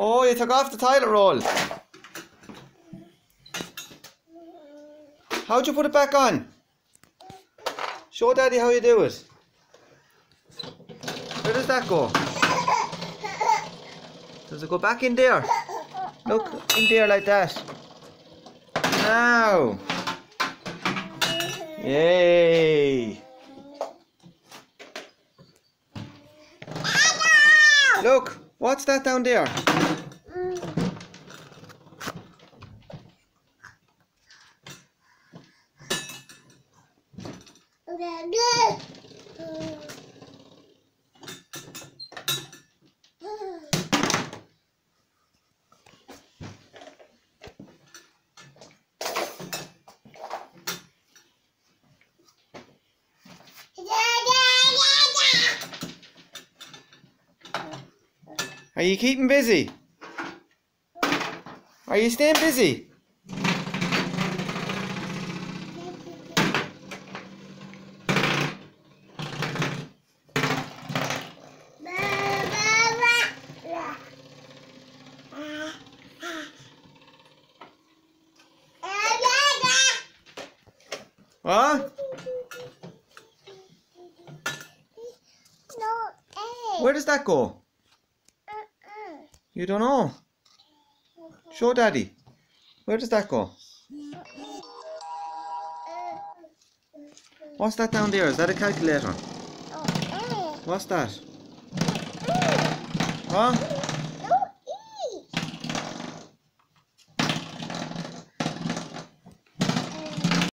Oh, you took off the toilet roll. How'd you put it back on? Show Daddy how you do it. Where does that go? Does it go back in there? Look, in there like that. Now. Yay. Look, what's that down there? Are you keeping busy? Are you staying busy? What? Where does that go? You don't know? Show Daddy. Where does that go? What's that down there? Is that a calculator? What's that? Huh?